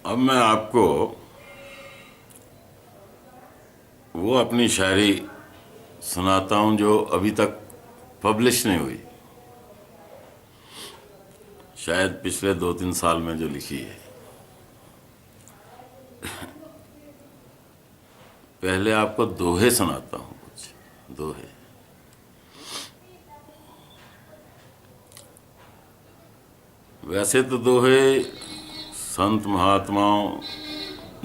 अब मैं आपको वो अपनी शायरी सुनाता हूँ जो अभी तक पब्लिश नहीं हुई, शायद पिछले 2-3 साल में जो लिखी है। पहले आपको दोहे सुनाता हूँ, कुछ दोहे। वैसे तो दोहे संत महात्माओं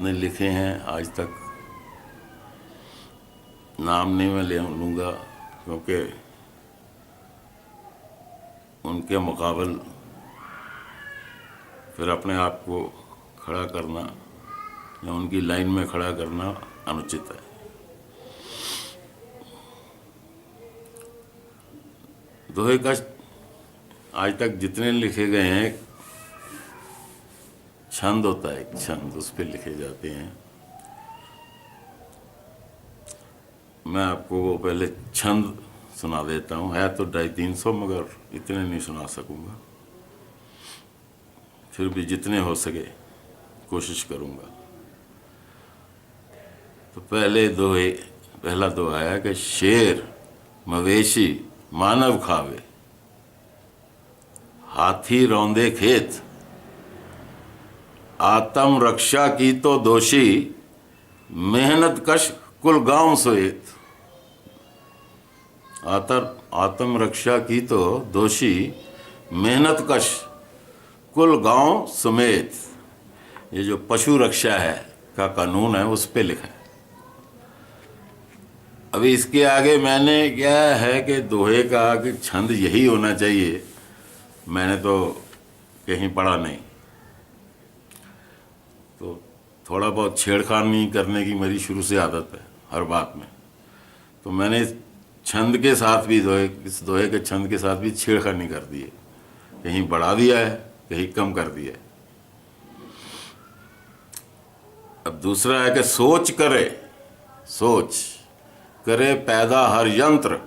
ने लिखे हैं, आज तक नाम नहीं मैं ले लूँगा क्योंकि उनके मुकाबल फिर अपने आप को खड़ा करना या उनकी लाइन में खड़ा करना अनुचित है। दोहे का आज तक जितने लिखे गए हैं, छंद होता है, एक छंद, उस पर लिखे जाते हैं। मैं आपको वो पहले छंद सुना देता हूँ, है तो 250-300 मगर इतने नहीं सुना सकूँगा, फिर भी जितने हो सके कोशिश करूँगा। तो पहला दोहा है कि शेर मवेशी मानव खावे, हाथी रौंदे खेत, आत्म रक्षा की तो दोषी, मेहनत कश कुल गांव सहित। आत्म रक्षा की तो दोषी, मेहनत कश कुल गांव समेत। ये जो पशु रक्षा है का कानून है, उस पे लिखा है। अभी इसके आगे मैंने क्या है कि दोहे का कि छंद यही होना चाहिए, मैंने तो कहीं पढ़ा नहीं, तो थोड़ा बहुत छेड़खानी करने की मेरी शुरू से आदत है हर बात में। तो मैंने छंद के साथ भी इस दोहे के छंद के साथ भी छेड़खानी कर दी है, कहीं बढ़ा दिया है, कहीं कम कर दिया है। अब दूसरा है कि सोच करे पैदा हर यंत्र,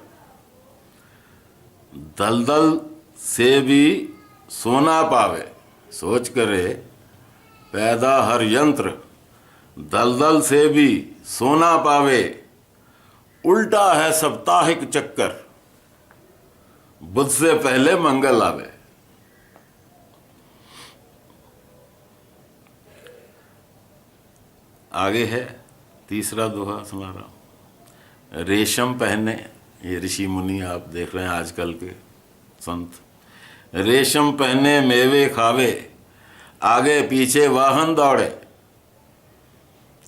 दलदल से भी सोना पावे। सोच करे पैदा हर यंत्र, दलदल से भी सोना पावे। उल्टा है साप्ताहिक चक्कर, बुध से पहले मंगल आवे। आगे है तीसरा दोहा सुना रहा हूं। रेशम पहने, ये ऋषि मुनि आप देख रहे हैं आजकल के संत। रेशम पहने मेवे खावे, आगे पीछे वाहन दौड़े।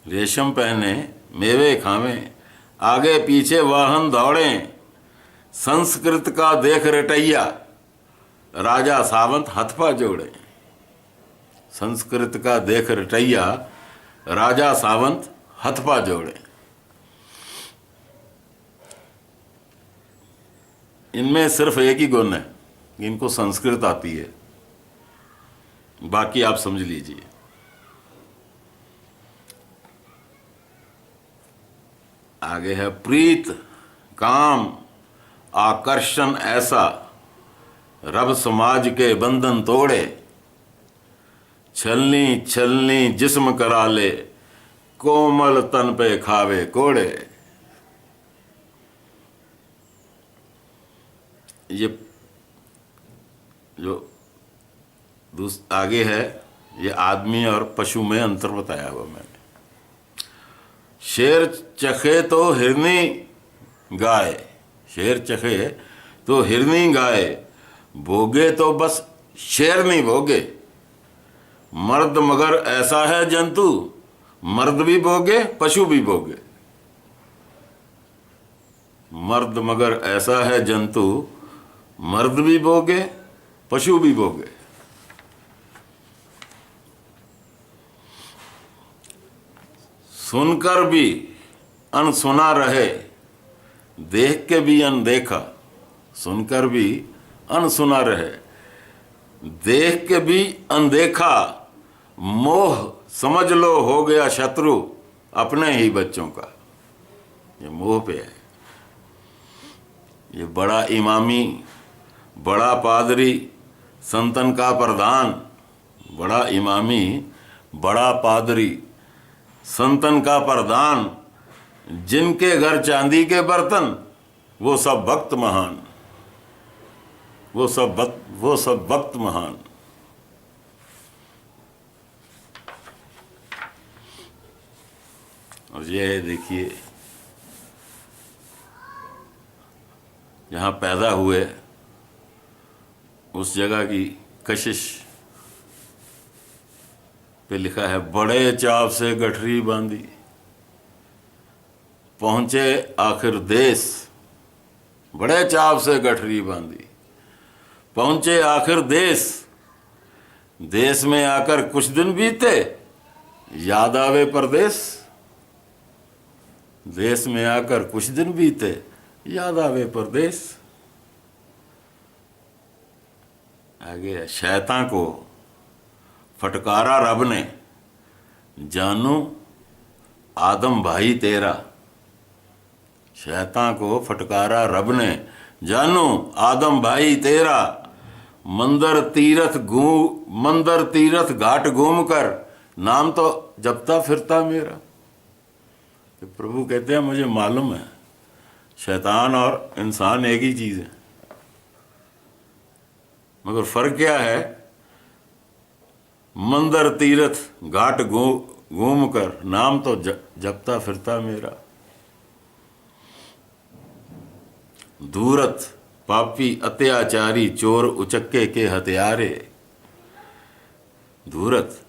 रेशम पहने मेवे खावे, आगे पीछे वाहन दौड़े। संस्कृत का देख रटैया, राजा सावंत हथपा जोड़े। संस्कृत का देख रटैया, राजा सावंत हथपा जोड़े। इनमें सिर्फ एक ही गुण है कि इनको संस्कृत आती है, बाकी आप समझ लीजिए। आगे है प्रीत काम आकर्षण ऐसा, रब समाज के बंधन तोड़े। छलनी छलनी जिस्म करा ले, कोमल तन पे खावे कोड़े। ये जो आगे है, ये आदमी और पशु में अंतर बताया हुआ मैंने। शेर चखे तो हिरनी गाय, शेर चखे तो हिरनी गाय, भोगे तो बस शेर नहीं भोगे। मर्द मगर ऐसा है जंतु, मर्द भी भोगे पशु भी भोगे। मर्द मगर ऐसा है जंतु, मर्द भी भोगे पशु भी भोगे। सुनकर भी अनसुना रहे, देख के भी अनदेखा। सुनकर भी अनसुना रहे, देख के भी अनदेखा। मोह समझ लो हो गया शत्रु, अपने ही बच्चों का। ये मोह पे है। ये बड़ा इमामी, बड़ा पादरी, संतन का प्रधान, बड़ा इमामी, बड़ा पादरी, संतन का प्रधान, जिनके घर चांदी के बर्तन, वो सब भक्त महान, वो सब भक्त महान। और ये है, देखिए, जहाँ पैदा हुए उस जगह की कशिश पे लिखा है, बड़े चाव से गठरी बांधी, पहुंचे आखिर देश। बड़े चाव से गठरी बांधी, पहुंचे आखिर देश। देश में आकर कुछ दिन बीते, याद आवे परदेश। देश में आकर कुछ दिन बीते, याद आवे परदेश। आगे, शैतान को फटकारा रब ने, जानू आदम भाई तेरा। शैतान को फटकारा रब ने, जानू आदम भाई तेरा। मंदिर तीरथ घाट घूम कर, नाम तो जपता फिरता मेरा। तो प्रभु कहते हैं, मुझे मालूम है शैतान और इंसान एक ही चीज है, मगर फर्क क्या है? मंदिर तीरथ घाट घूम कर, नाम तो जपता फिरता मेरा। दूरत पापी अत्याचारी, चोर उचक्के के हत्यारे। दूरत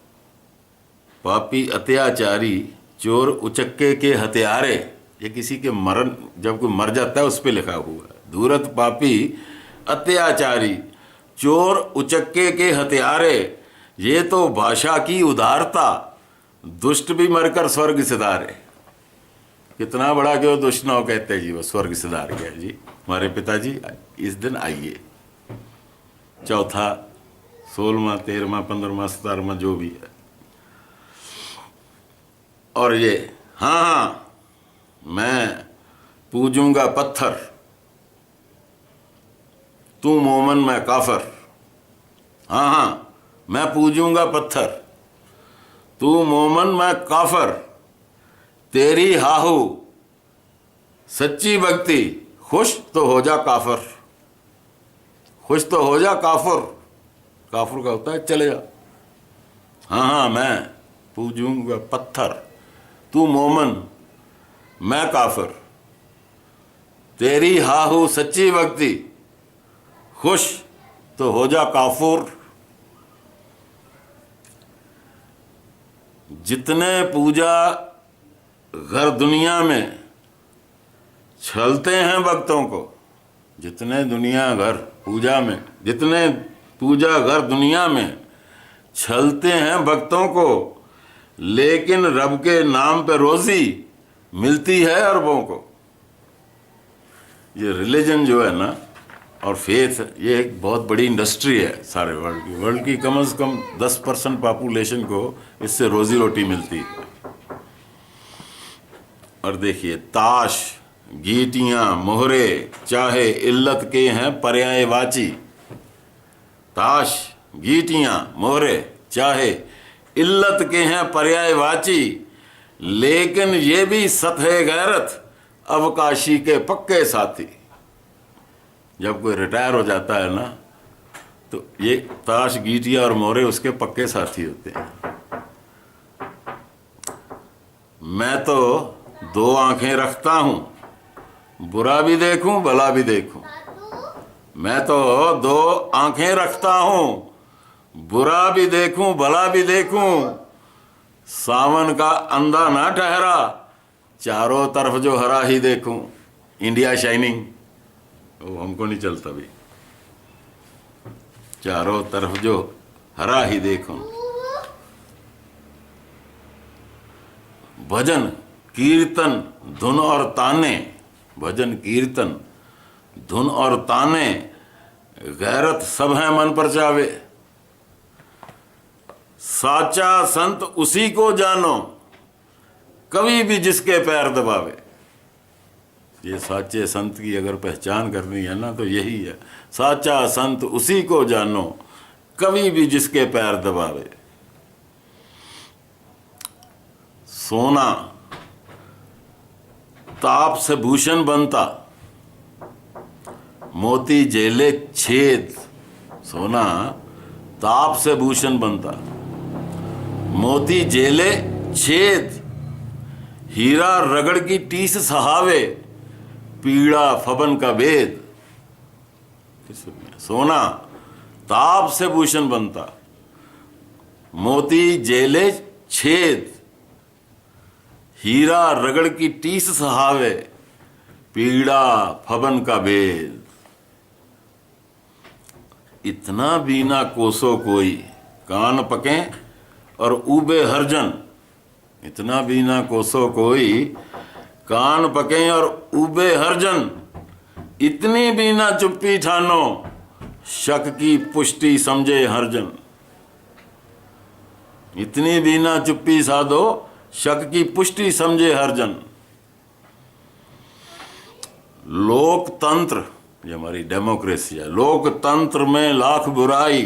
पापी अत्याचारी, चोर उचक्के के हत्यारे। ये किसी के मरण, जब कोई मर जाता है उस पे लिखा हुआ है। दूरत पापी अत्याचारी, चोर उचक्के के हत्यारे। ये तो भाषा की उदारता, दुष्ट भी मरकर स्वर्ग सिधारे। कितना बड़ा क्यों दुष्ट ना हो, कहते जी वो स्वर्ग सिधार गया जी। हमारे पिताजी इस दिन आइए, चौथा, 16वां, 13वां, 15वां, 17वां जो भी है। और ये, हाँ, मैं पूजूंगा पत्थर, तू मोमन मैं काफर। हाँ, मैं पूजूंगा पत्थर, तू मोमन मैं काफर। तेरी हाहू सच्ची भक्ति, खुश तो हो जा काफर। खुश तो हो जा काफर। काफर का होता है चले जा। हाँ, मैं पूजूंगा पत्थर, तू मोमन मैं काफर। तेरी हाहू सच्ची भक्ति, खुश तो हो जा काफुर। जितने पूजा घर दुनिया में छलते हैं भक्तों को, जितने पूजा घर दुनिया में छलते हैं भक्तों को, लेकिन रब के नाम पे रोजी मिलती है अरबों को। ये रिलीजन जो है ना, और फेथ, ये एक बहुत बड़ी इंडस्ट्री है सारे वर्ल्ड की कम से कम 10% पॉपुलेशन को इससे रोजी रोटी मिलती है। और देखिए, ताश गीटियां मोहरे चाहे इल्लत के हैं पर्यायवाची। ताश गीटियां मोहरे चाहे इल्लत के हैं पर्यायवाची, लेकिन ये भी सत है गैरत अवकाशी के पक्के साथी। जब कोई रिटायर हो जाता है ना, तो ये ताश गीटियां और मोहरे उसके पक्के साथी होते हैं। मैं तो 2 आंखें रखता हूं, बुरा भी देखूं भला भी देखूं। मैं तो 2 आंखें रखता हूं, बुरा भी देखूं भला भी देखूं। सावन का अंधा ना ठहरा, चारों तरफ जो हरा ही देखूं। इंडिया शाइनिंग, वो हमको नहीं चलता भी। चारों तरफ जो हरा ही देखूं। भजन कीर्तन धुन और ताने, भजन कीर्तन धुन और ताने, गैरत सब है मन पर चावे। साचा संत उसी को जानो, कभी भी जिसके पैर दबावे। ये साचे संत की अगर पहचान करनी है ना, तो यही है, साचा संत उसी को जानो, कभी भी जिसके पैर दबावे। सोना ताप से भूषण बनता, मोती जेले छेद। सोना ताप से भूषण बनता, मोती जेले छेद। हीरा रगड़ की टीस सहावे, पीड़ा फबन का भेद। सोना ताप से भूषण बनता, मोती जेले छेद। हीरा रगड़ की टीस सहावे, पीड़ा फबन का भेद। इतना बीना कोसो कोई, कान पके और ऊबे हरजन। इतना बीना कोसो कोई, कान पके और ऊबे हरजन। इतनी बीना चुप्पी ठानो, शक की पुष्टि समझे हरजन। इतनी बीना चुप्पी साधो, शक की पुष्टि समझे हरजन। लोकतंत्र, ये हमारी डेमोक्रेसी है, लोकतंत्र में लाख बुराई।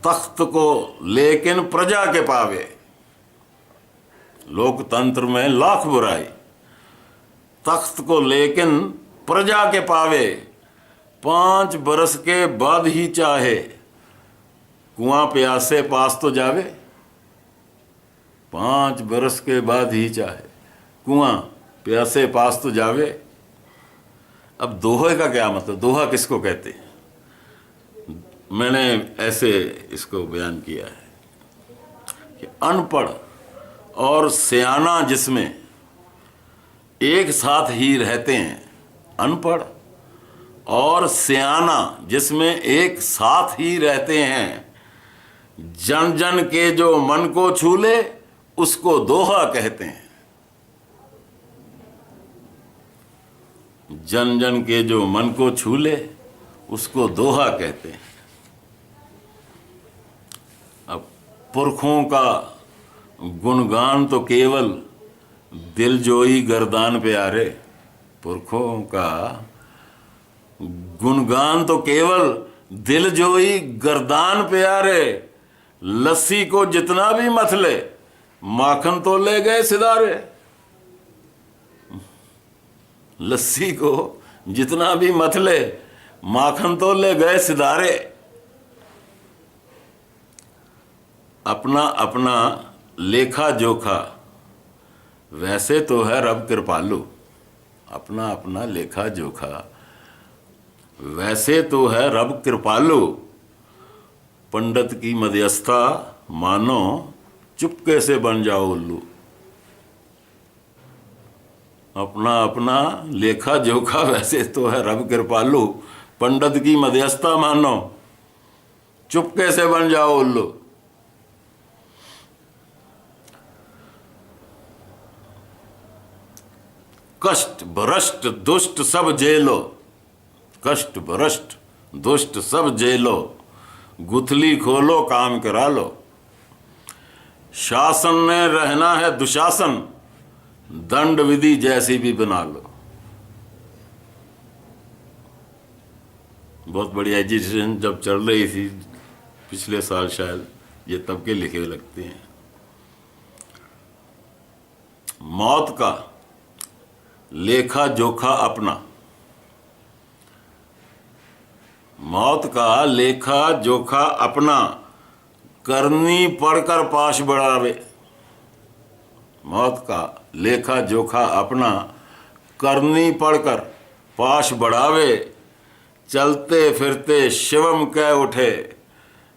तख्त को लेकिन प्रजा के पावे। लोकतंत्र में लाख बुराई, तख्त को लेकिन प्रजा के पावे। 5 बरस के बाद ही चाहे, कुआं प्यासे पास तो जावे। 5 बरस के बाद ही चाहे, कुआं प्यासे पास तो जावे। अब दोहे का क्या मतलब, दोहा किसको कहते हैं? मैंने ऐसे इसको बयान किया है कि अनपढ़ और सयाना जिसमें एक साथ ही रहते हैं, अनपढ़ और सयाना जिसमें एक साथ ही रहते हैं, जन जन के जो मन को छू ले उसको दोहा कहते हैं। जन जन के जो मन को छू ले उसको दोहा कहते हैं। अब पुरखों का गुणगान तो केवल दिलजोई गर्दान प्यारे। पुरखों का गुणगान तो केवल दिलजोई गर्दान प्यारे। लस्सी को जितना भी मथ ले, माखन तो ले गए सिदारे। लस्सी को जितना भी मथ ले, माखन तो ले गए सिदारे। अपना अपना लेखा जोखा, वैसे तो है रब कृपालु। अपना अपना लेखा जोखा, वैसे तो है रब कृपालु। पंडित की मध्यस्थता मानो, चुपके से बन जाओ उल्लू। अपना अपना लेखा जोखा, वैसे तो है रब कृपालु। पंडित की मध्यस्थता मानो, चुपके से बन जाओ उल्लू। कष्ट भ्रष्ट दुष्ट सब जेलो, कष्ट भ्रष्ट दुष्ट सब जेलो। गुथली खोलो काम करा लो। शासन में रहना है दुशासन, दंड विधि जैसी भी बना लो। बहुत बड़ी एजिटेशन जब चल रही थी पिछले साल, शायद ये तब के लिखे लगते हैं। मौत का लेखा जोखा अपना, मौत का लेखा जोखा अपना। करनी पढ़कर पाश बढ़ावे। मौत का लेखा जोखा अपना, करनी पढ़कर पाश बढ़ावे। चलते फिरते शिवम कह उठे,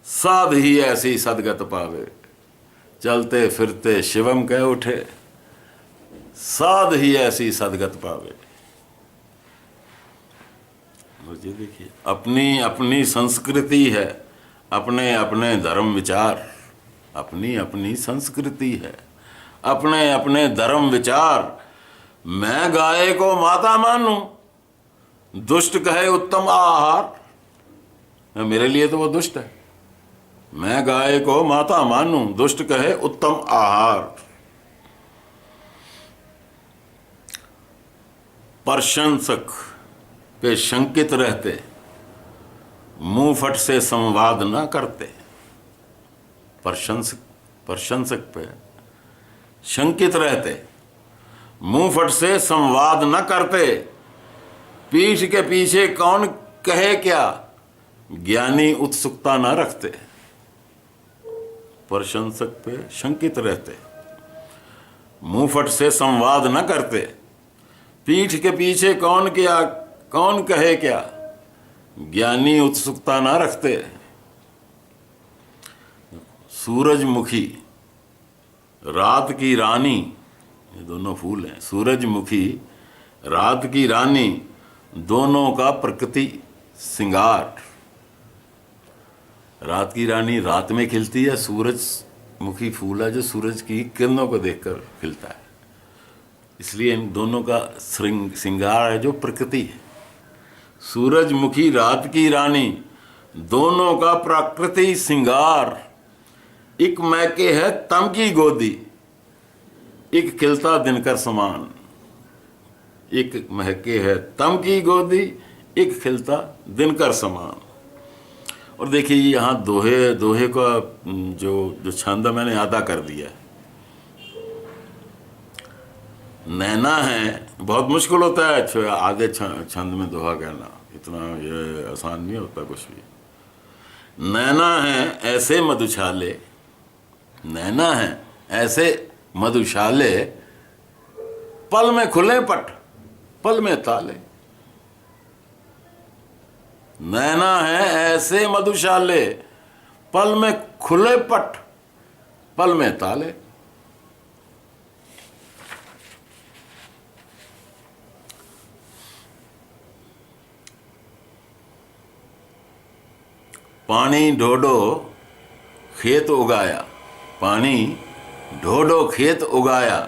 साध ही ऐसी सदगत पावे। चलते फिरते शिवम कह उठे, साध ही ऐसी सदगत पावे। मुझे देखिए, अपनी अपनी संस्कृति है, अपने अपने धर्म विचार। अपनी अपनी संस्कृति है, अपने अपने धर्म विचार। मैं गाय को माता मानूं, दुष्ट कहे उत्तम आहार। मेरे लिए तो वो दुष्ट है। मैं गाय को माता मानूं, दुष्ट कहे उत्तम आहार। प्रशंसक पे शंकित रहते, मुंह फट से संवाद न करते। प्रशंसक पे शंकित रहते, मुंह फट से संवाद न करते, पीठ के पीछे कौन कहे क्या, ज्ञानी उत्सुकता न रखते। प्रशंसक पे शंकित रहते, मुंह फट से संवाद न करते, पीठ के पीछे कौन कहे क्या, ज्ञानी उत्सुकता न रखते। सूरजमुखी, रात की रानी, ये दोनों फूल हैं। सूरजमुखी, रात की रानी, दोनों का प्रकृति श्रृंगार। रात की रानी रात में खिलती है, सूरजमुखी फूल है जो सूरज की किरणों को देखकर खिलता है, इसलिए इन दोनों का श्रृंगार है जो प्रकृति है। सूरजमुखी, रात की रानी, दोनों का प्रकृति श्रृंगार। एक मैके है तम की गोदी, एक खिलता दिनकर समान। एक महके है तम की गोदी, एक खिलता दिनकर समान। और देखिए यहाँ दोहे का जो छंद मैंने अदा कर दिया है। नैना है, बहुत मुश्किल होता है आधे छंद में दोहा कहना, इतना ये आसान नहीं होता कुछ भी। नैना है ऐसे मधुशाले, नैना है ऐसे मधुशाले, पल में खुले पट, पल में ताले। नैना है ऐसे मधुशाले, पल में खुले पट, पल में ताले। पानी ढोडो खेत उगाया, पानी ढोडो खेत उगाया,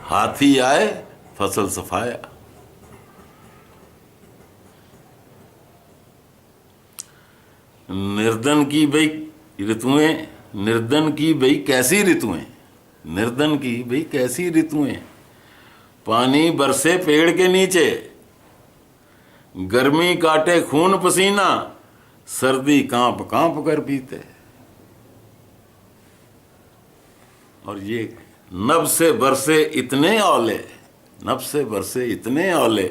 हाथी आए फसल सफाया। निर्धन की भई ऋतुएं, निर्धन की भई कैसी ऋतुएं, निर्धन की भई कैसी ऋतुएं। पानी बरसे पेड़ के नीचे, गर्मी काटे खून पसीना, सर्दी कांप कांप कर पीते। और ये नभ से बरसे इतने औले, नभ से बरसे इतने औले,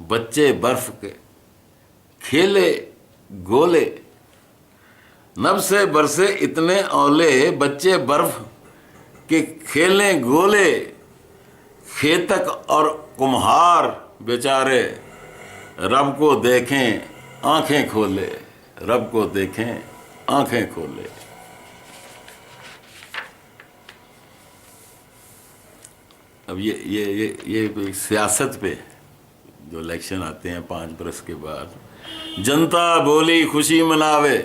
बच्चे बर्फ के खेले गोले। नभ से बरसे इतने औले, बच्चे बर्फ के खेले गोले। खेतक और कुम्हार बेचारे, रब को देखें आंखें खोले, रब को देखें आंखें खोले। अब ये सियासत पे जो इलेक्शन आते हैं 5 बरस के बाद, जनता बोली खुशी मनावे,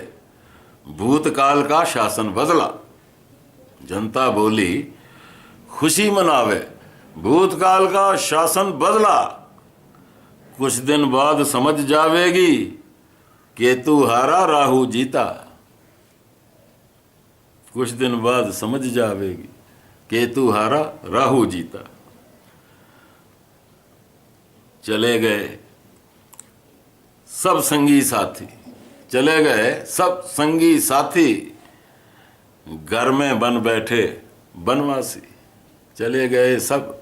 भूतकाल का शासन बदला। जनता बोली खुशी मनावे, भूतकाल का शासन बदला। कुछ दिन बाद समझ जावेगी, केतु हारा राहु जीता। कुछ दिन बाद समझ जावेगी, केतु हारा राहु जीता। चले गए सब संगी साथी, चले गए सब संगी साथी, घर में बन बैठे बनवासी। चले गए सब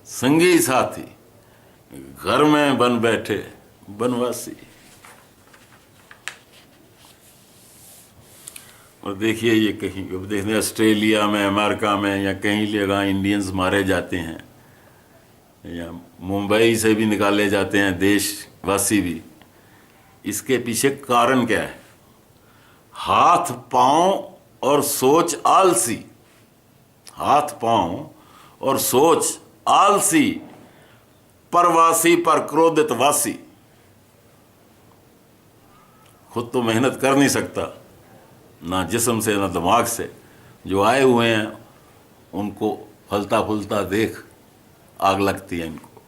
संगी साथी, घर में बन बैठे बनवासी। और देखिए ये कहीं देखने ऑस्ट्रेलिया में, अमेरिका में या कहीं जगह इंडियंस मारे जाते हैं, या मुंबई से भी निकाले जाते हैं देशवासी भी। इसके पीछे कारण क्या है? हाथ पांव और सोच आलसी, हाथ पांव और सोच आलसी, परवासी पर क्रोधित वासी। खुद तो मेहनत कर नहीं सकता, ना जिस्म से ना दिमाग से। जो आए हुए हैं उनको फलता फूलता देख आग लगती है इनको।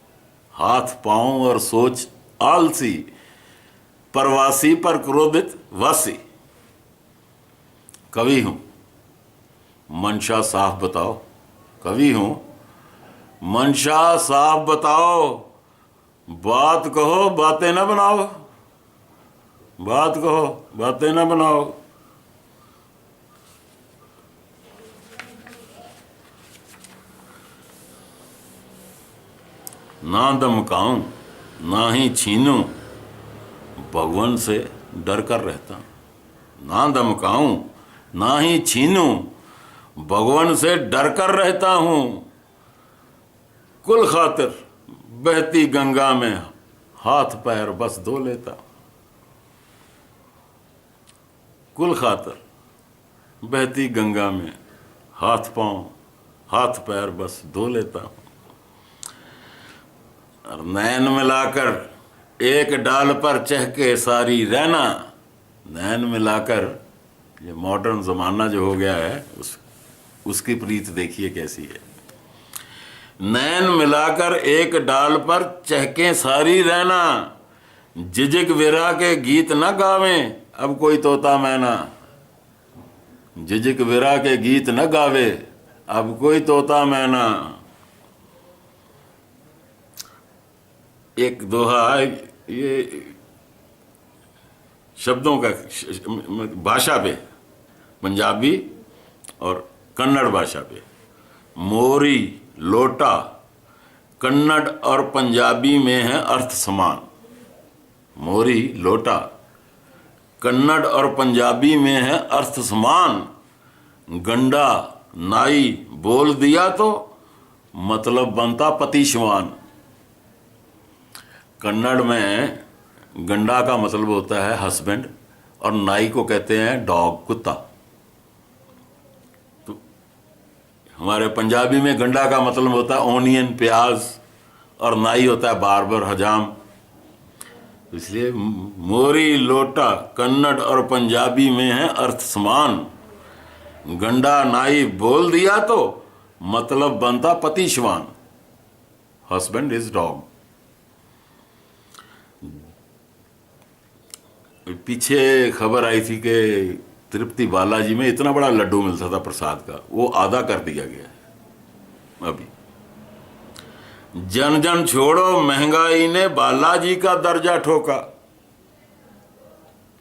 हाथ पांव और सोच आलसी, परवासी पर क्रोधित वासी। कवि हूं, मंशा साफ बताओ। कवि हूं, मंशा साफ बताओ। बात कहो बातें न बनाओ, बात कहो बातें न बनाओ। ना धमकाऊं ना ही छीनूं, भगवान से डर कर रहता हूं। ना धमकाऊं ना ही छीनूं, भगवान से डर कर रहता हूं। कुल खातिर बहती गंगा में हाथ पैर बस धो लेता हूं। कुल खातिर बहती गंगा में हाथ पैर बस धो लेता हूं। और नैन मिलाकर एक डाल पर चहके सारी रहना। नैन मिलाकर, ये मॉडर्न जमाना जो हो गया है उसकी प्रीत देखिए कैसी है। नैन मिलाकर एक डाल पर चहके सारी रहना, झिझक विरह के गीत न गावें अब कोई तोता मैना। झिझक विरह के गीत न गावे अब कोई तोता मैना। एक दोहा है, ये शब्दों का भाषा पे, पंजाबी और कन्नड़ भाषा पे। मोरी लोटा कन्नड़ और पंजाबी में है अर्थ समान। मोरी लोटा कन्नड़ और पंजाबी में है अर्थ समान। गंडा नाई बोल दिया तो मतलब बनता पतिशवान। कन्नड़ में गंडा का मतलब होता है हस्बैंड और नाई को कहते हैं डॉग, कुत्ता। तो हमारे पंजाबी में गंडा का मतलब होता है ओनियन, प्याज, और नाई होता है बार्बर, हजाम। इसलिए मोरी लोटा कन्नड़ और पंजाबी में है अर्थ समान। गंडा नाई बोल दिया तो मतलब बनता पतिशवान। Husband is dog. पीछे खबर आई थी कि तिरुपति बालाजी में इतना बड़ा लड्डू मिलता था प्रसाद का, वो आधा कर दिया गया है अभी। जन जन छोड़ो महंगाई ने बालाजी का दर्जा ठोका।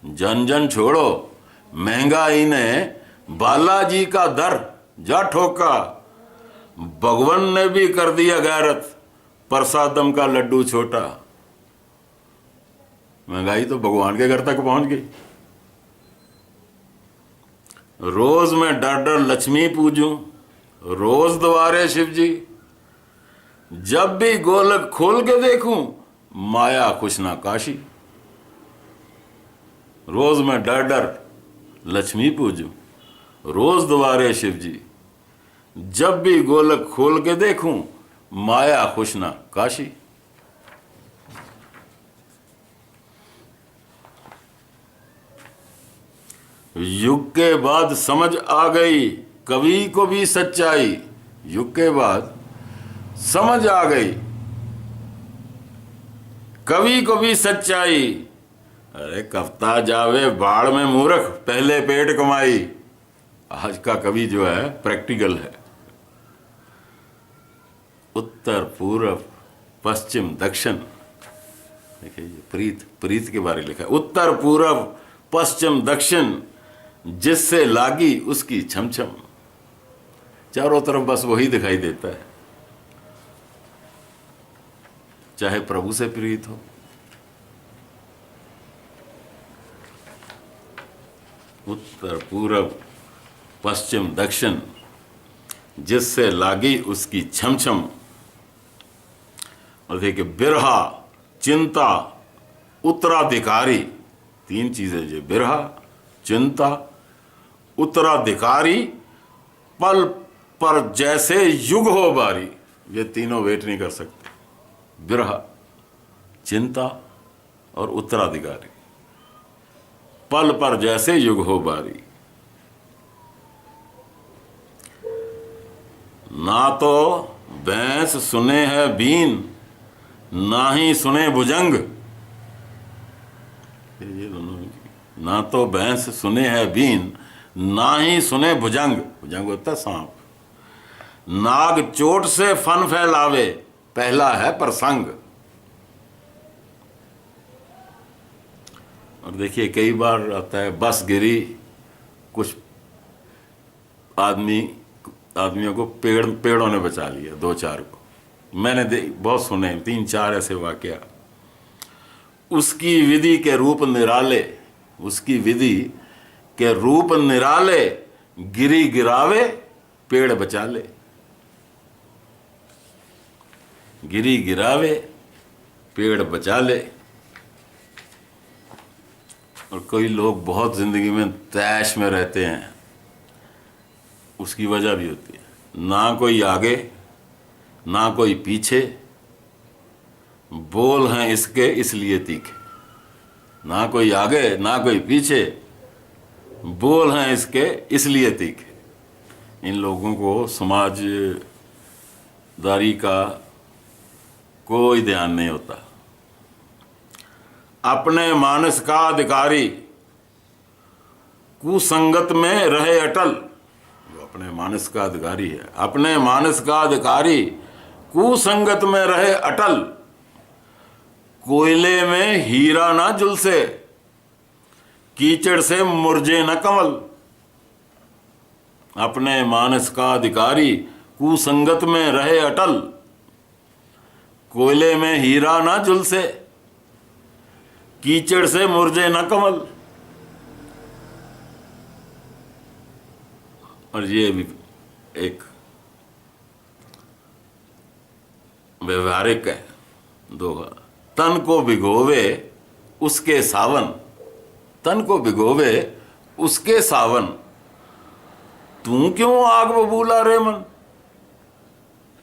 जन जन छोड़ो महंगाई ने बालाजी का दर जा ठोका। भगवान ने भी कर दिया गैरत, प्रसादम का लड्डू छोटा। महंगाई तो भगवान के घर तक पहुंच गई। रोज मैं डर डर लक्ष्मी पूजूं, रोज द्वारे शिव जी। जब भी गोलक खोल के देखूं माया खुश ना काशी। रोज मैं डर डर लक्ष्मी पूजूं, रोज द्वारे शिव जी। जब भी गोलक खोल के देखूं माया खुश ना काशी। युग के बाद समझ आ गई कवि को भी सच्चाई। युग के बाद समझ आ गई कवि को भी सच्चाई। अरे कफ्ता जावे बाढ़ में मूर्ख, पहले पेट कमाई। आज का कवि जो है प्रैक्टिकल है। उत्तर पूर्व पश्चिम दक्षिण, देखिए प्रीत के बारे में लिखा है। उत्तर पूर्व पश्चिम दक्षिण, जिससे लागी उसकी छमछम। चारों तरफ बस वही दिखाई देता है, चाहे प्रभु से प्रीत हो। उत्तर पूर्व पश्चिम दक्षिण, जिससे लागी उसकी छमछम। और देखिए बिरहा, चिंता, उत्तराधिकारी, तीन चीजें जो बिरहा, चिंता, उत्तराधिकारी। पल पर जैसे युग हो बारी, ये तीनों वेट नहीं कर सकते। बिरहा, चिंता और उत्तराधिकारी। पल पर जैसे युग हो बारी। ना तो भैंस सुने है बीन, ना ही सुने भुजंग। ये दोनों, ना तो भैंस सुने है बीन, ना ही सुने भुजंग। भुजंग होता है सांप। नाग चोट से फन फैलावे, पहला है प्रसंग। और देखिए कई बार आता है बस गिरी, कुछ आदमियों को पेड़ों ने बचा लिया, दो चार को। मैंने बहुत सुने 3-4 ऐसे वाकया। उसकी विधि के रूप निराले, उसकी विधि के रूप निराले, गिरी गिरावे पेड़ बचा ले। गिरी गिरावे पेड़ बचा ले। और कई लोग बहुत जिंदगी में तैश में रहते हैं, उसकी वजह भी होती है। ना कोई आगे ना कोई पीछे, बोल हैं इसके इसलिए तीखे। ना कोई आगे ना कोई पीछे, बोल हैं इसके इसलिए तीखे। इन लोगों को समाजदारी का कोई ध्यान नहीं होता। अपने मानस का अधिकारी कुसंगत में रहे अटल। जो अपने मानस का अधिकारी है, अपने मानस का अधिकारी कुसंगत में रहे अटल। कोयले में हीरा ना झुलसे, कीचड़ से मुरझे न कमल। अपने मानस का अधिकारी कुसंगत में रहे अटल। कोयले में हीरा ना झुलसे, कीचड़ से मुरझे न कमल। और ये भी एक व्यवहारिक है दोहा। तन को भिगोवे उसके सावन, तन को भिगोवे उसके सावन। तू क्यों आग बबूला रे मन।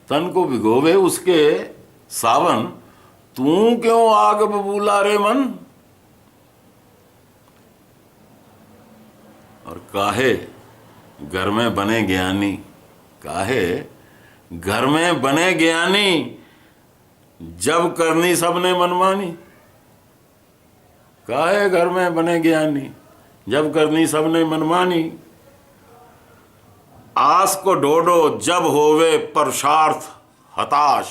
तन को भिगोवे उसके सावन, तू क्यों आग बबूला रे मन। और काहे घर में बने ज्ञानी, काहे घर में बने ज्ञानी, जब करनी सबने मनमानी। काहे घर में बने ज्ञानी, जब करनी सबने मनमानी। आस को ढोढो जब होवे पुरुषार्थ हताश।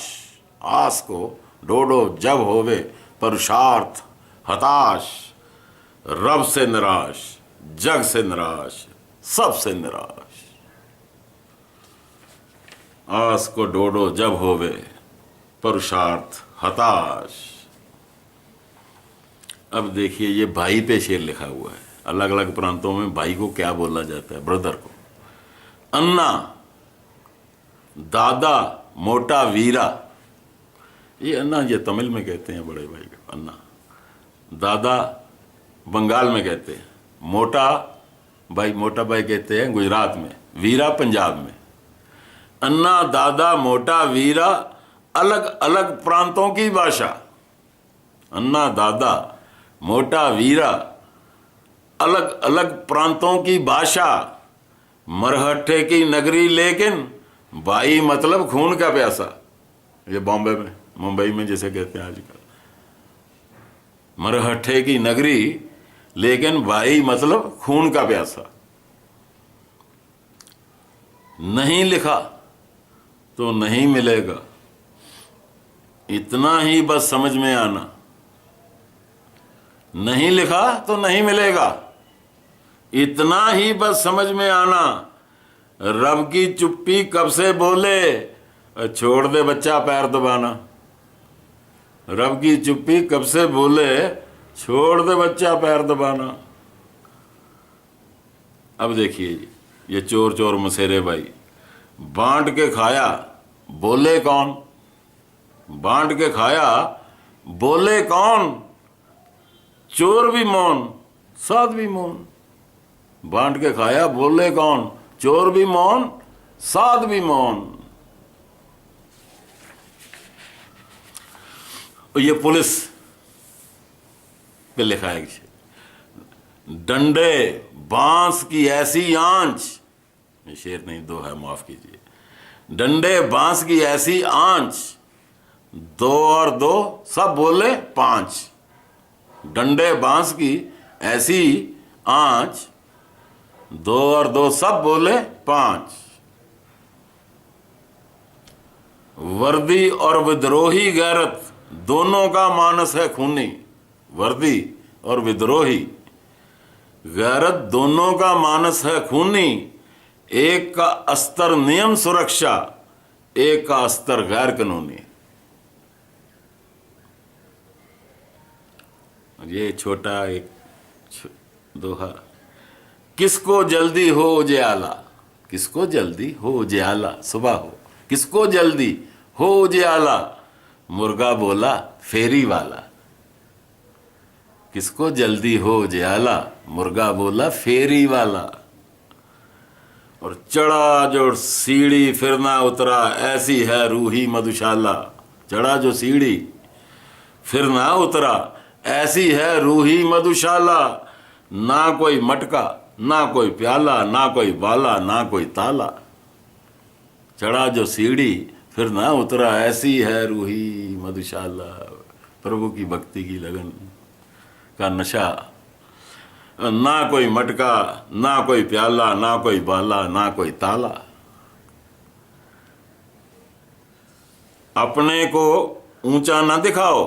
आस को ढोढो जब होवे पुरुषार्थ हताश। रब से निराश, जग से निराश, सबसे निराश। आस को ढोढो जब होवे पुरुषार्थ हताश। अब देखिए ये भाई पे शेर लिखा हुआ है। अलग अलग प्रांतों में भाई को क्या बोला जाता है, ब्रदर को। अन्ना, दादा, मोटा वीरा। ये अन्ना ये तमिल में कहते हैं बड़े भाई को अन्ना। दादा बंगाल में कहते हैं, मोटा भाई कहते हैं गुजरात में, वीरा पंजाब में। अन्ना, दादा, मोटा, वीरा अलग अलग प्रांतों की भाषा। अन्ना, दादा, मोटा, वीरा अलग अलग प्रांतों की भाषा। मरहट्ठे की नगरी लेकिन भाई मतलब खून का प्यासा। ये बॉम्बे में, मुंबई में जैसे कहते हैं आजकल। मरहट्ठे की नगरी लेकिन भाई मतलब खून का प्यासा। नहीं लिखा तो नहीं मिलेगा, इतना ही बस समझ में आना। नहीं लिखा तो नहीं मिलेगा, इतना ही बस समझ में आना। रब की चुप्पी कब से बोले, छोड़ दे बच्चा पैर दबाना। रब की चुप्पी कब से बोले, छोड़ दे बच्चा पैर दबाना। अब देखिए ये चोर चोर मसेरे भाई। बांट के खाया बोले कौन, बांट के खाया बोले कौन। चोर भी मौन साध भी मौन। बांट के खाया बोले कौन, चोर भी मौन साध भी मौन। ये पुलिस पे लिखा है, डंडे बांस की ऐसी आंच। ये शेर नहीं दो है, माफ कीजिए। डंडे बांस की ऐसी आंच, 2 और 2 सब बोले 5। डंडे बांस की ऐसी आंच, 2 और 2 सब बोले 5। वर्दी और विद्रोही गैरत दोनों का मानस है खूनी। वर्दी और विद्रोही गैरत दोनों का मानस है खूनी। एक का अस्तर नियम सुरक्षा, एक का अस्तर गैर कानूनी। ये छोटा एक दोहा, किसको जल्दी हो उजियाला, किसको जल्दी हो उजियाला, सुबह हो, किसको जल्दी हो उजियाला, मुर्गा बोला फेरी वाला, किसको जल्दी हो उजियाला, मुर्गा बोला फेरी वाला। और चढ़ा जो सीढ़ी फिर ना उतरा, ऐसी है रूही मधुशाला, चढ़ा जो सीढ़ी फिर ना उतरा, ऐसी है रूही मधुशाला, ना कोई मटका ना कोई प्याला, ना कोई बाला ना कोई ताला, चढ़ा जो सीढ़ी फिर ना उतरा, ऐसी है रूही मधुशाला। प्रभु की भक्ति की लगन का नशा, ना कोई मटका ना कोई प्याला, ना कोई बाला ना कोई ताला। अपने को ऊंचा ना दिखाओ,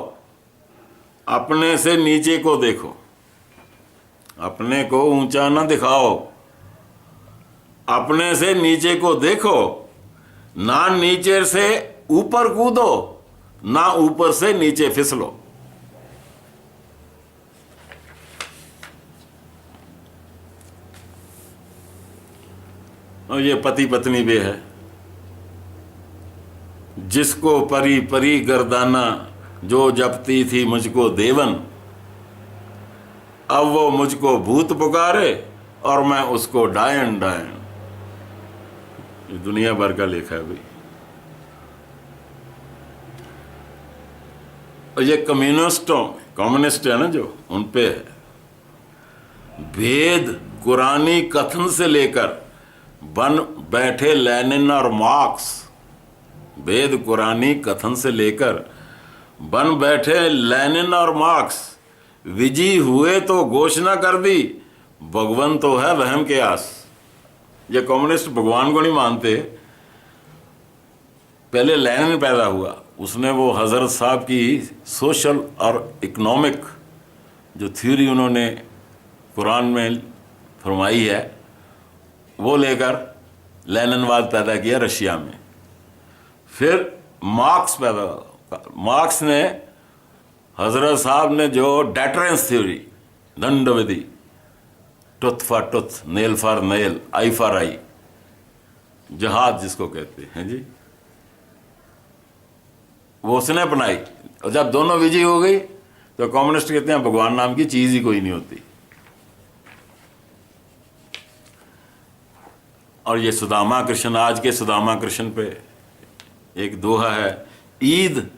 अपने से नीचे को देखो, अपने को ऊंचा ना दिखाओ, अपने से नीचे को देखो, ना नीचे से ऊपर कूदो, ना ऊपर से नीचे फिसलो। और ये पति पत्नी भी है, जिसको परी परी गर्दाना, जो जपती थी मुझको देवन, अब वो मुझको भूत पुकारे और मैं उसको डायन डायन। ये दुनिया भर का लेखा है भाई। और ये कम्युनिस्ट है ना जो, उन पे है। भेद कुरानी कथन से लेकर बन बैठे लेनिन और मार्क्स, वेद कुरानी कथन से लेकर बन बैठे लेनिन और मार्क्स, विजयी हुए तो घोषणा कर दी, भगवान तो है वहम के आस। ये कम्युनिस्ट भगवान को नहीं मानते। पहले लेनिन पैदा हुआ, उसने वो हजरत साहब की सोशल और इकोनॉमिक जो थ्योरी उन्होंने कुरान में फरमाई है, वो लेकर लेनिनवाद पैदा किया रशिया में। फिर मार्क्स पैदा हुआ। मार्क्स ने, हजरत साहब ने जो डेटरेंस थ्योरी, दंड विधि, tooth for tooth, nail for nail, eye for eye, जहाद जिसको कहते हैं जी, वो उसने अपनाई। और जब दोनों विजयी हो गई तो कम्युनिस्ट कहते हैं भगवान नाम की चीज ही कोई नहीं होती। और ये सुदामा कृष्ण, आज के सुदामा कृष्ण पे एक दोहा है, ईद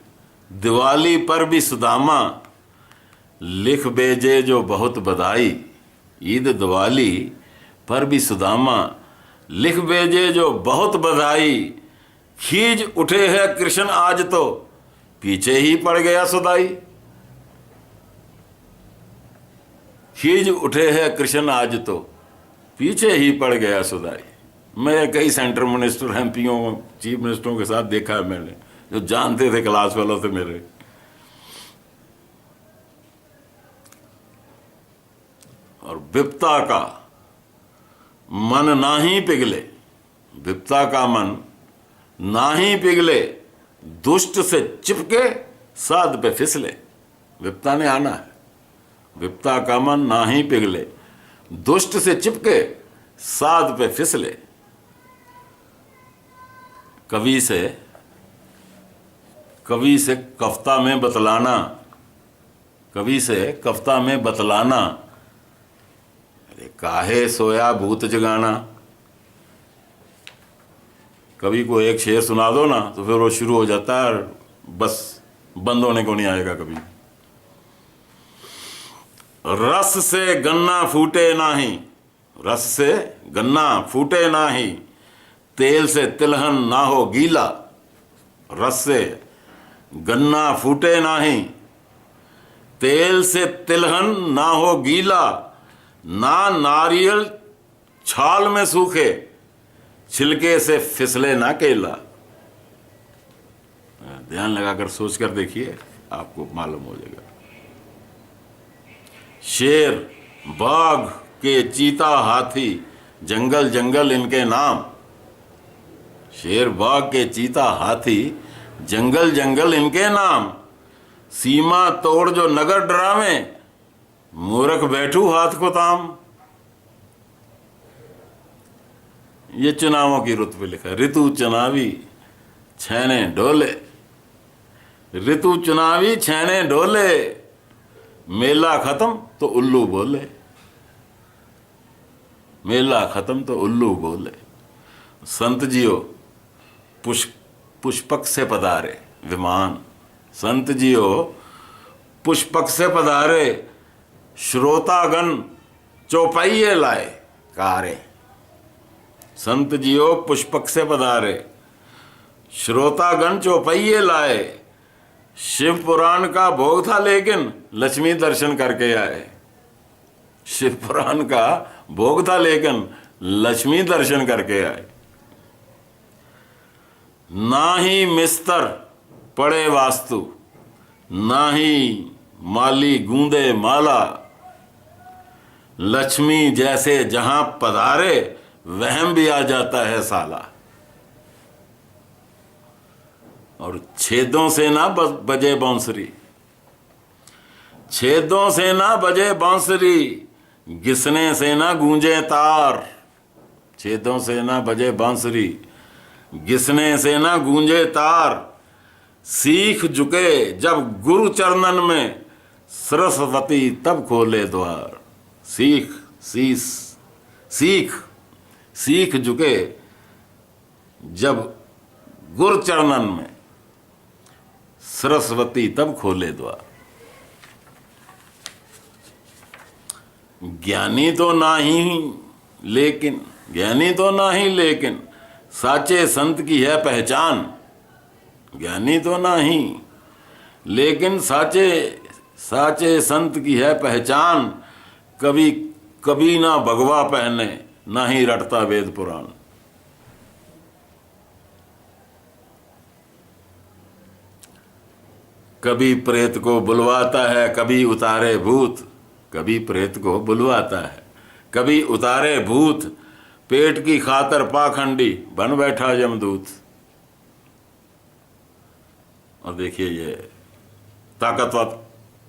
दिवाली पर भी सुदामा लिख भेजे जो बहुत बधाई, ईद दिवाली पर भी सुदामा लिख भेजे जो बहुत बधाई, खींच उठे है कृष्ण आज तो पीछे ही पड़ गया सुदाई, खींच उठे है कृष्ण आज तो पीछे ही पड़ गया सुदाई। मैं कई सेंटर मिनिस्टर, एमपीओ, चीफ मिनिस्टरों के साथ देखा है मैंने, जो जानते थे क्लास वालों से मेरे। और विपता का मन ना ही पिघले, विपता का मन ना ही पिघले, दुष्ट से चिपके साध पे फिसले। विपता ने आना है, विपता का मन ना ही पिघले, दुष्ट से चिपके साध पे फिसले। कवि से कविता में बतलाना, कवि से कविता में बतलाना, अरे काहे सोया भूत जगाना। कवि को एक शेर सुना दो ना तो फिर वो शुरू हो जाता है, बस बंद होने को नहीं आएगा कभी। रस से गन्ना फूटे नाही, रस से गन्ना फूटे नाही, तेल से तिलहन ना हो गीला। रस से गन्ना फूटे नाही, तेल से तिलहन ना हो गीला, ना नारियल छाल में सूखे, छिलके से फिसले ना केला। ध्यान लगाकर सोच कर देखिए, आपको मालूम हो जाएगा। शेर, बाघ के चीता, हाथी, जंगल जंगल इनके नाम। शेर, बाघ के चीता, हाथी, जंगल जंगल इनके नाम। सीमा तोड़ जो नगर डरावे, मूर्ख बैठू हाथ को ताम। ये चुनावों की रुत पे लिखा है। ऋतु चुनावी छैने ढोले, ऋतु चुनावी छैने ढोले, मेला खत्म तो उल्लू बोले, मेला खत्म तो उल्लू बोले। संत जियो पुष्पक से पधारे विमान, संत जियो पुष्पक से पधारे, श्रोतागण चौपाइये लाए कारे। संत जियो पुष्पक से पधारे, श्रोतागण चौपाइये लाए। शिव पुराण का भोग था लेकिन लक्ष्मी दर्शन करके आए। शिव पुराण का भोग था लेकिन लक्ष्मी दर्शन करके आए। ना ही मिस्तर पड़े वास्तु, ना ही माली गूंदे माला, लक्ष्मी जैसे जहां पधारे वहम भी आ जाता है साला। और छेदों से ना बजे बांसुरी, छेदों से ना बजे बांसुरी, घिसने से ना गूंजे तार। छेदों से ना बजे बांसुरी, घिसने से ना गूंजे तार। सीख झुके जब गुरु चरणन में, सरस्वती तब खोले द्वार। सीख शीस सीख सीख झुके जब गुरु चरणन में, सरस्वती तब खोले द्वार। ज्ञानी तो ना ही लेकिन, ज्ञानी तो ना ही लेकिन, साचे संत की है पहचान। ज्ञानी तो ना ही लेकिन साचे संत की है पहचान। कभी कभी ना भगवा पहने, ना ही रटता वेद पुराण। कभी प्रेत को बुलवाता है, कभी उतारे भूत। कभी प्रेत को बुलवाता है, कभी उतारे भूत। पेट की खातर पाखंडी बन बैठा यमदूत। और देखिए ये ताकतवर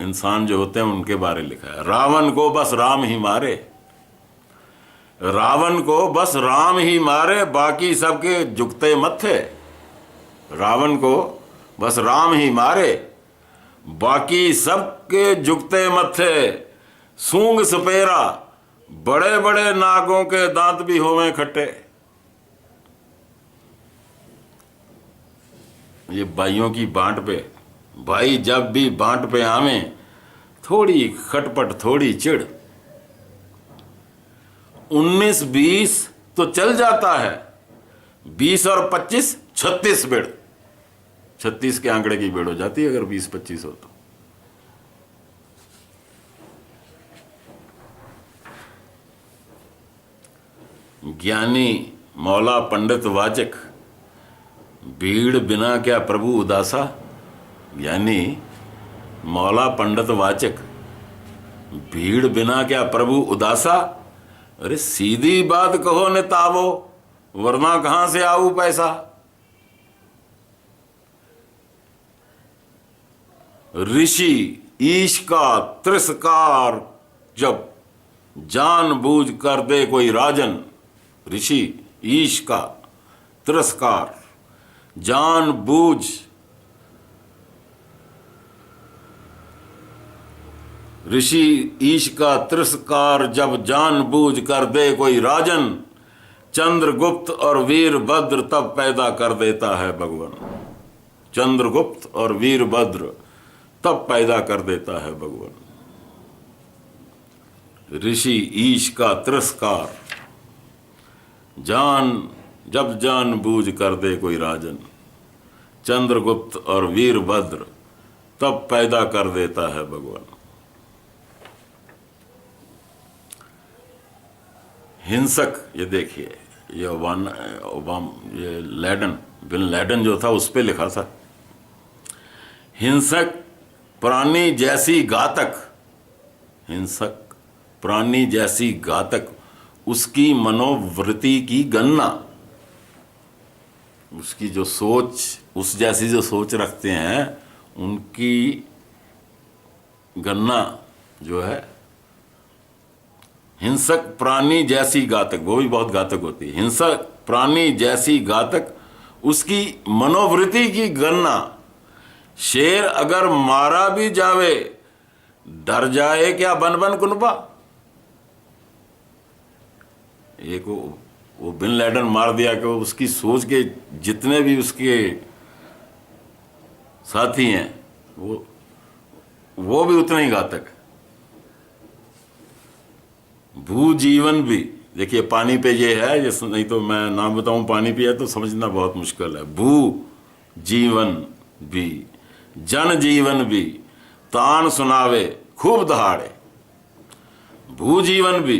इंसान जो होते हैं उनके बारे में लिखा है। रावण को बस राम ही मारे, रावण को बस राम ही मारे, बाकी सबके झुकते मत्थे। रावण को बस राम ही मारे, बाकी सबके झुकते मत्थे। सूंग सपेरा, बड़े बड़े नागों के दांत भी होवें खट्टे। ये भाइयों की बांट पे, भाई जब भी बांट पे आवे, थोड़ी खटपट थोड़ी चिड़। 19-20 तो चल जाता है, 20 और 25 36 बेड़। 36 के आंकड़े की बेड़ हो जाती है अगर 20-25 हो तो। ज्ञानी मौला पंडित वाचक, भीड़ बिना क्या प्रभु उदासा। ज्ञानी मौला पंडित वाचक, भीड़ बिना क्या प्रभु उदासा। अरे सीधी बात कहो ने तावो, वरना कहां से आऊ पैसा। ऋषि ईश का तिरस्कार जब जानबूझ कर दे कोई राजन। ऋषि ईश का तिरस्कार जानबूझ, ऋषि ईश का तिरस्कार जब जानबूझ कर दे कोई राजन। चंद्रगुप्त और वीरभद्र तब पैदा कर देता है भगवान। चंद्रगुप्त और वीरभद्र तब पैदा कर देता है भगवान। ऋषि ईश का तिरस्कार जब जानबूझ कर दे कोई राजन। चंद्रगुप्त और वीरभद्र तब पैदा कर देता है भगवान। हिंसक, ये देखिए ये लैडन, बिन लैडन जो था उस पे लिखा था, हिंसक प्राणी जैसी घातक। हिंसक प्राणी जैसी घातक, उसकी मनोवृत्ति की गणना, उसकी जो सोच, उस जैसी जो सोच रखते हैं उनकी गणना जो है हिंसक प्राणी जैसी घातक, वो भी बहुत घातक होती है। हिंसक प्राणी जैसी घातक उसकी मनोवृत्ति की गणना। शेर अगर मारा भी जावे, डर जाए क्या बन बन कुनबा। एक वो बिन लैडन मार दिया कि उसकी सोच के जितने भी उसके साथी हैं वो भी उतने ही घातक है। भू जीवन भी, देखिए पानी पे ये है, जिस नहीं तो मैं नाम बताऊं पानी पिया तो समझना बहुत मुश्किल है। भू जीवन भी जन जीवन भी तान सुनावे खूब दहाड़े। भू जीवन भी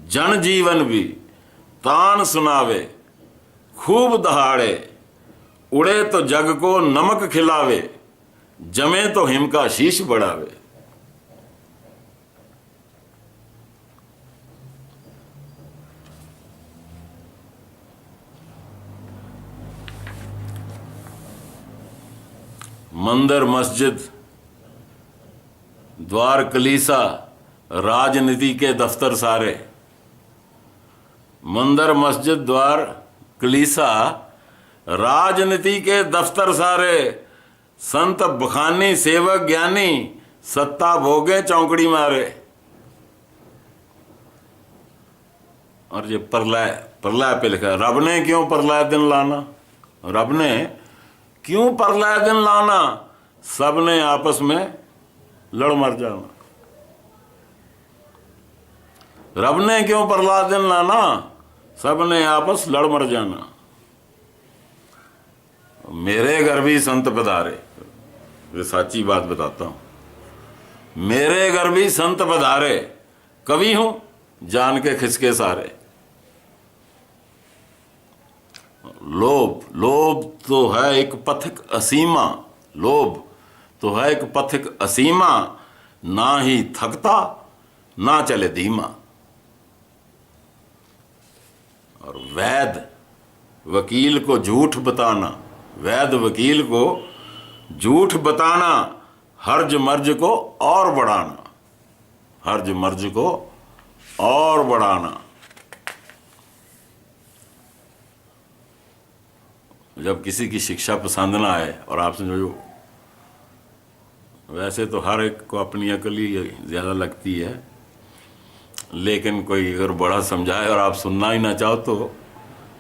जन जीवन भी तान सुनावे खूब दहाड़े। उड़े तो जग को नमक खिलावे, जमे तो हिम का शीश बढ़ावे। मंदिर मस्जिद द्वार कलीसा राजनीति के दफ्तर सारे। मंदिर मस्जिद द्वार कलीसा राजनीति के दफ्तर सारे। संत बखानी सेवक ज्ञानी सत्ता भोगे चौकड़ी मारे। और ये प्रलय, प्रलय पे लिखा है, रब ने क्यों प्रलय दिन लाना। रब ने क्यों प्रलय दिन लाना, सबने आपस में लड़ मर जाना। रब ने क्यों प्रलय दिन लाना, सबने आपस लड़ मर जाना। मेरे घर भी संत पधारे, ये सच्ची बात बताता हूं। मेरे घर भी संत पधारे, कवि हूं जान के खिसके सारे। लोभ, लोभ तो है एक पथिक असीमा। लोभ तो है एक पथिक असीमा, ना ही थकता ना चले धीमा। और वैद वकील को झूठ बताना, वैद वकील को झूठ बताना, हर्ज मर्ज को और बढ़ाना, हर्ज मर्ज को और बढ़ाना। जब किसी की शिक्षा पसंद ना आए और आपसे जो, वैसे तो हर एक को अपनी अकल ही ज़्यादा लगती है, लेकिन कोई अगर बड़ा समझाए और आप सुनना ही ना चाहो तो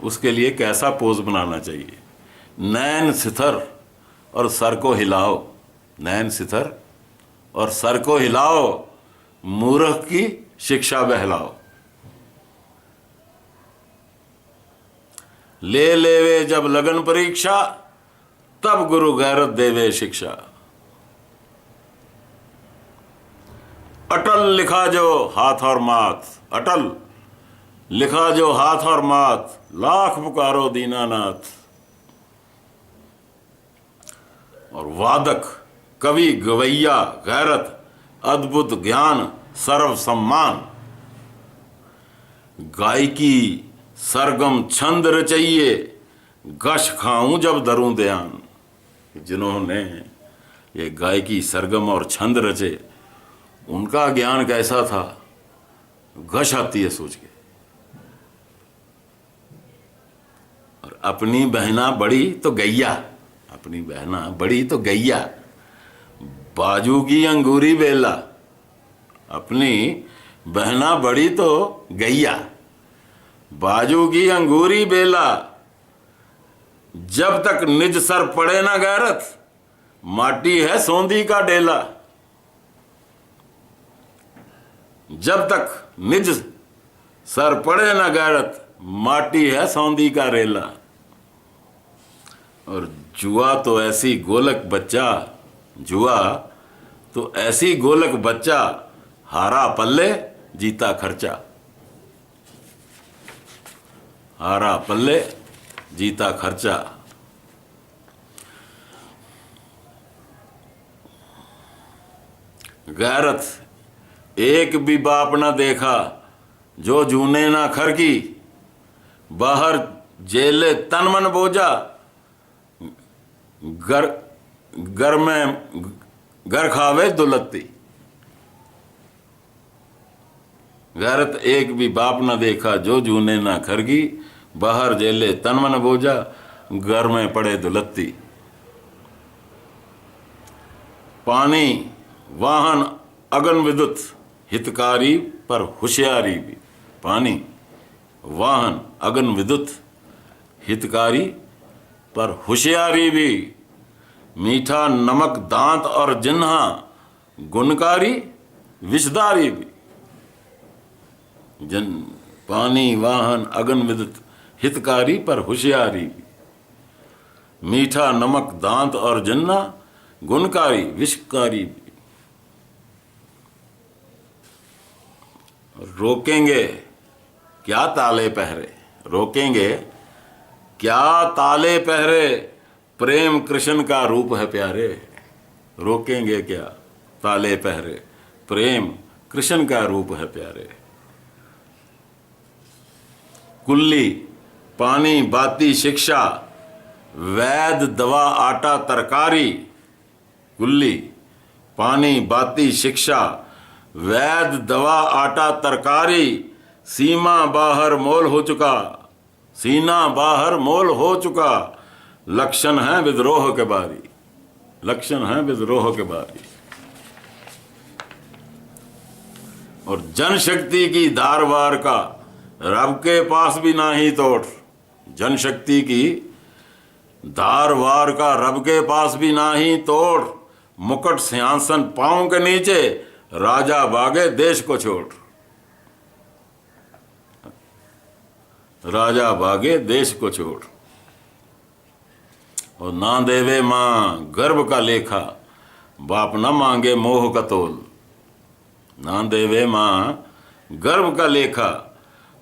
उसके लिए कैसा पोज बनाना चाहिए। नैन सिथर और सर को हिलाओ, नैन सिथर और सर को हिलाओ, मूर्ख की शिक्षा बहलाओ। ले लेवे जब लगन परीक्षा, तब गुरु गैरत देवे शिक्षा। अटल लिखा जो हाथ और माथ, अटल लिखा जो हाथ और माथ, लाख पुकारो दीनानाथ। और वादक कवि गवैया गैरत अद्भुत ज्ञान सर्व सम्मान। गायकी सरगम छंद रचइये, गश खाऊं जब धरूं ध्यान। जिन्होंने ये गायकी सरगम और छंद रचे, उनका ज्ञान कैसा था, गश आती है सोच के। और अपनी बहना बड़ी तो गैया, अपनी बहना बड़ी तो गैया, बाजू की अंगूरी बेला। अपनी बहना बड़ी तो गैया, बाजू की अंगूरी बेला। जब तक निज सर पड़े ना गैरत, माटी है सौंधी का डेला। जब तक निज सर पड़े ना गैरत, माटी है सौंधी का रेला। और जुआ तो ऐसी गोलक बच्चा, जुआ तो ऐसी गोलक बच्चा, हारा पल्ले जीता खर्चा। हारा पल्ले जीता खर्चा। गैरत एक भी बाप ना देखा, जो जूने ना खर की। बाहर जेले तन मन बोझा, घर में घर खावे दुलत्ती। गैरत एक भी बाप न देखा, जो जूने ना खरगी, बाहर जेले तन मन बोझा, घर में पड़े दुलत्ती। पानी वाहन अगन विद्युत, हितकारी पर होशियारी भी। पानी वाहन अगन विद्युत, हितकारी पर होशियारी भी। मीठा नमक दांत और जिन्हा, गुणकारी विषधारी भी। पानी वाहन अगन विद्युत, हितकारी पर होशियारी भी। मीठा नमक दांत और जिन्हा, गुणकारी विषकारी भी। रोकेंगे क्या ताले पहरे, रोकेंगे क्या ताले पहरे, प्रेम कृष्ण का रूप है प्यारे। रोकेंगे क्या ताले पहरे, प्रेम कृष्ण का रूप है प्यारे। कुल्ली पानी बाती शिक्षा, वैद दवा आटा तरकारी। कुल्ली पानी बाती शिक्षा, वैद दवा आटा तरकारी। सीमा बाहर मोल हो चुका, सीना बाहर मोल हो चुका। लक्षण है विद्रोह के बारी, लक्षण है विद्रोह के बारी। और जनशक्ति की धारवार का, रब के पास भी नाही तोड़। जनशक्ति की धारवार का, रब के पास भी नाही तोड़। मुकुट सिंहासन पांव के नीचे, राजा भागे देश को छोड़। राजा भागे देश को छोड़। और ना देवे मां गर्भ का लेखा, बाप न मांगे मोह का तोल। ना देवे मां गर्भ का लेखा,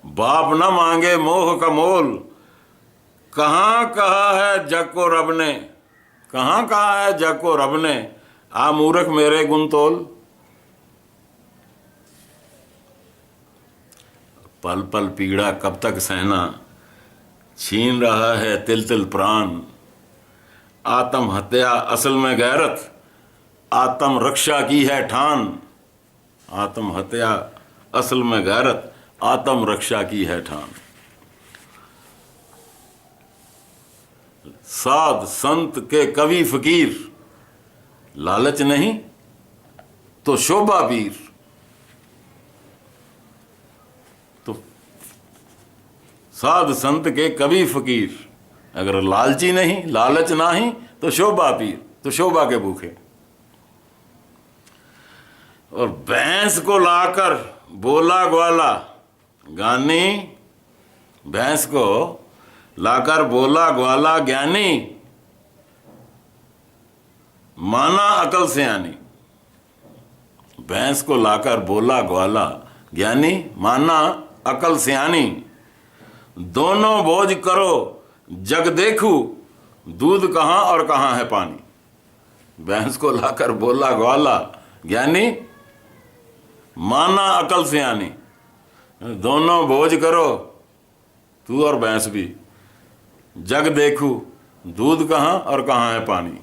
बाप न मांगे मोह का मोल। कहाँ कहा है जग को रब ने, कहाँ कहा है जग को रब ने, आ मूर्ख मेरे गुण तोल। पल पल पीड़ा कब तक सहना, छीन रहा है तिल तिल प्राण। आत्म हत्या असल में गैरत, आत्म रक्षा की है ठान। आत्म हत्या असल में गैरत, आत्म रक्षा की है ठान। साध संत के कवि फकीर, लालच नहीं तो शोभा पीर। तो साध संत के कवि फकीर, अगर लालची नहीं, लालच नहीं तो शोभा पीर, तो शोभा के भूखे। और भैंस को लाकर बोला ग्वाला, ज्ञानी भैंस को लाकर बोला ग्वाला ज्ञानी। माना अकल सियानी, भैंस को लाकर बोला ग्वाला ज्ञानी, माना अकल सियानी। दोनों बोझ करो जग देखू, दूध कहाँ और कहाँ है पानी। भैंस को लाकर बोला ग्वाला ज्ञानी, माना अकल सियानी। दोनों बोझ करो, तू और भैंस भी, जग देखू दूध कहाँ और कहाँ है पानी।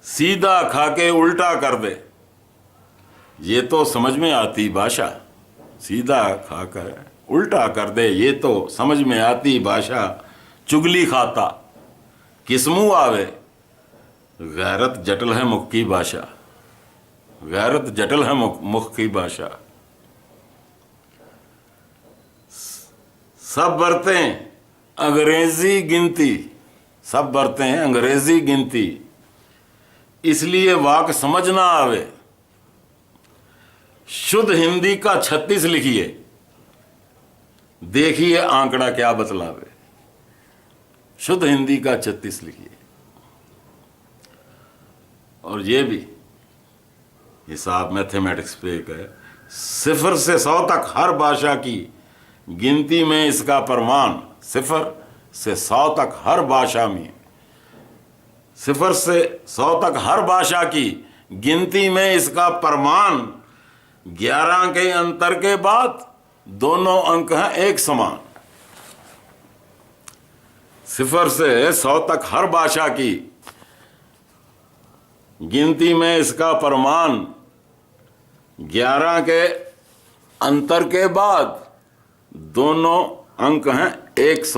सीधा खाके उल्टा कर दे, ये तो समझ में आती भाषा। सीधा खाकर उल्टा कर दे, ये तो समझ में आती भाषा। चुगली खाता किस मुंह आवे, गैरत जटिल है मुख की भाषा। गैरत जटिल है मुख की भाषा। सब बरतें अंग्रेजी गिनती, सब बरतें अंग्रेजी गिनती, इसलिए वाक समझ ना आवे। शुद्ध हिंदी का 36 लिखिए, देखिए आंकड़ा क्या बतलावे। शुद्ध हिंदी का 36 लिखिए। और ये भी हिसाब मैथमेटिक्स पे एक है, 0 से 100 तक हर भाषा की गिनती में इसका प्रमाण। 0 से 100 तक हर भाषा में, 0 से 100 तक हर भाषा की गिनती में इसका प्रमाण। 11 के अंतर के बाद दोनों अंक हैं एक समान। 0 से 100 तक हर भाषा की गिनती में इसका प्रमाण। 11 के अंतर के बाद दोनों अंक हैं एक समान।